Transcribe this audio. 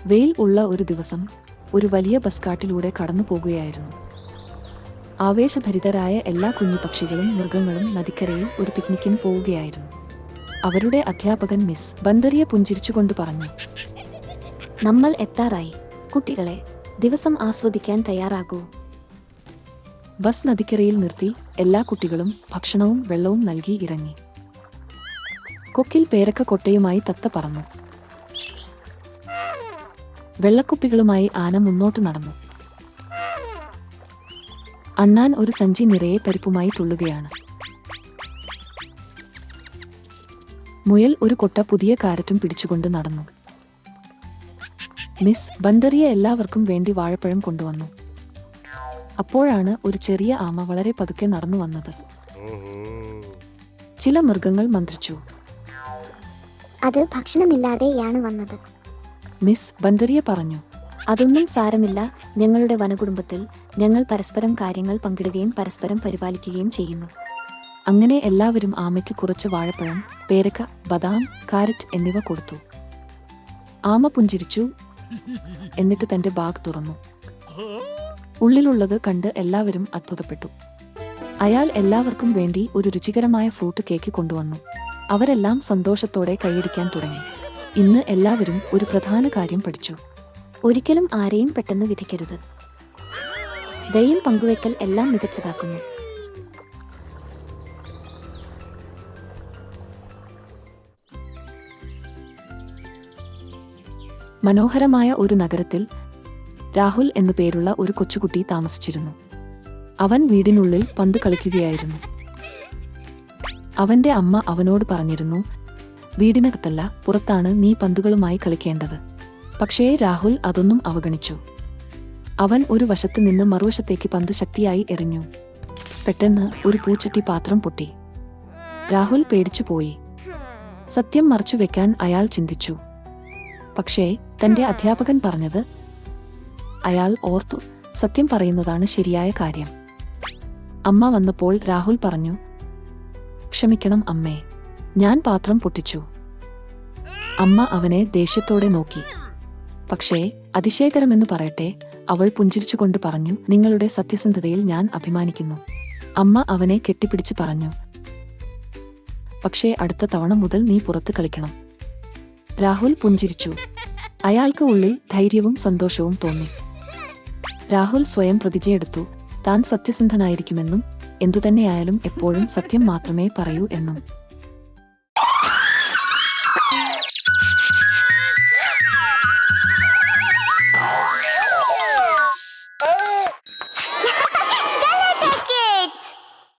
വെയിൽ ഉള്ള ഒരു ദിവസം ഒരു വലിയ ബസ് കാട്ടിലൂടെ കടന്നു പോകുകയായിരുന്നു. ആവേശഭരിതരായ എല്ലാ കുഞ്ഞു പക്ഷികളും മൃഗങ്ങളും നദിക്കരയിൽ ഒരു പിക്നിക്കിന് പോവുകയായിരുന്നു. അവരുടെ അധ്യാപകൻ മിസ് ബന്ദറിയ പുഞ്ചിരിച്ചുകൊണ്ട് പറഞ്ഞു, നമ്മൾ എത്താറായി. കുട്ടികളെ, ദിവസം ആസ്വദിക്കാൻ തയ്യാറാകൂ. ബസ് നദിക്കരയിൽ നിർത്തി എല്ലാ കുട്ടികളും ഭക്ഷണവും വെള്ളവും നൽകി ഇറങ്ങി. കൊക്കിൽ പേരക്ക കൊട്ടയുമായി തത്ത പറന്നു. വെള്ളക്കുപ്പികളുമായി ആന മുന്നോട്ട് നടന്നു. അണ്ണാൻ ഒരു സഞ്ചി നിറയെ പരിപ്പുമായി തുള്ളുകയാണ്. മുയൽ ഒരു കൊട്ട പുതിയ കാരറ്റും പിടിച്ചുകൊണ്ട് നടന്നു. മിസ് ബന്ദറിയ എല്ലാവർക്കും വേണ്ടി വാഴപ്പഴം കൊണ്ടുവന്നു. അപ്പോഴാണ് ഒരു ചെറിയ ആമ വളരെ പതുക്കെ നടന്നു വന്നത്. ചില മൃഗങ്ങൾ മന്ത്രിച്ചു. അത് ഭക്ഷണമില്ലാതെയാണ് വന്നത്. മിസ് ബന്ദറിയ പറഞ്ഞു, അതൊന്നും സാരമില്ല. ഞങ്ങളുടെ വനകുടുംബത്തിൽ ഞങ്ങൾ പരസ്പരം കാര്യങ്ങൾ പങ്കിടുകയും പരസ്പരം പരിപാലിക്കുകയും ചെയ്യുന്നു. അങ്ങനെ എല്ലാവരും ആമയ്ക്ക് കുറച്ച് വാഴപ്പഴം, പേരക്ക, ബദാം, കാരറ്റ് എന്നിവ കൊടുത്തു. ആമ പുഞ്ചിരിച്ചു, എന്നിട്ട് തന്റെ ബാഗ് തുറന്നു. ഉള്ളിലുള്ളത് കണ്ട് എല്ലാവരും അത്ഭുതപ്പെട്ടു. അയാൾ എല്ലാവർക്കും വേണ്ടി ഒരു രുചികരമായ ഫ്രൂട്ട് കേക്ക് കൊണ്ടുവന്നു. അവരെല്ലാം സന്തോഷത്തോടെ കൈയടിക്കാൻ തുടങ്ങി. ഇന്ന് എല്ലാവരും ഒരു പ്രധാന കാര്യം പഠിച്ചു. ഒരിക്കലും ആരെയും പെട്ടെന്ന് വിധിക്കരുത്. ദയം പങ്കുവയ്ക്കൽ എല്ലാം മികച്ചതാക്കുന്നു. മനോഹരമായ ഒരു നഗരത്തിൽ രാഹുൽ എന്നു പേരുള്ള ഒരു കൊച്ചുകുട്ടി താമസിച്ചിരുന്നു. അവൻ വീടിനുള്ളിൽ പന്ത് കളിക്കുകയായിരുന്നു. അവന്റെ അമ്മ അവനോട് പറഞ്ഞിരുന്നു, വീടിനകത്തല്ല, പുറത്താണ് നീ പന്തുകളുമായി കളിക്കേണ്ടത്. പക്ഷേ രാഹുൽ അതൊന്നും അവഗണിച്ചു. അവൻ ഒരു വശത്ത് നിന്ന് മറുവശത്തേക്ക് പന്ത് ശക്തിയായി എറിഞ്ഞു. പെട്ടെന്ന് ഒരു പൂച്ചട്ടി പാത്രം പൊട്ടി. രാഹുൽ പേടിച്ചുപോയി. സത്യം മറച്ചു വെക്കാൻ അയാൾ ചിന്തിച്ചു. പക്ഷേ തന്റെ അധ്യാപകൻ പറഞ്ഞത് അയാൾ ഓർത്തു. സത്യം പറയുന്നതാണ് ശരിയായ കാര്യം. അമ്മ വന്നപ്പോൾ രാഹുൽ പറഞ്ഞു, ക്ഷമിക്കണം അമ്മേ, ഞാൻ പാത്രം പൊട്ടിച്ചു. അമ്മ അവനെ ദേഷ്യത്തോടെ നോക്കി. പക്ഷേ അതിശയകരമെന്ന് പറയട്ടെ, അവൾ പുഞ്ചിരിച്ചുകൊണ്ട് പറഞ്ഞു, നിങ്ങളുടെ സത്യസന്ധതയിൽ ഞാൻ അഭിമാനിക്കുന്നു. അമ്മ അവനെ കെട്ടിപ്പിടിച്ച് പറഞ്ഞു, പക്ഷേ അടുത്ത തവണ മുതൽ നീ പുറത്ത് കളിക്കണം. രാഹുൽ പുഞ്ചിരിച്ചു. അയാൾക്ക് ഉള്ളിൽ ധൈര്യവും സന്തോഷവും തോന്നി. രാഹുൽ സ്വയം പ്രതിജ്ഞയെടുത്തു, താൻ സത്യസന്ധനായിരിക്കുമെന്നും എന്തുതന്നെയായാലും എപ്പോഴും സത്യം മാത്രമേ പറയൂ എന്നും.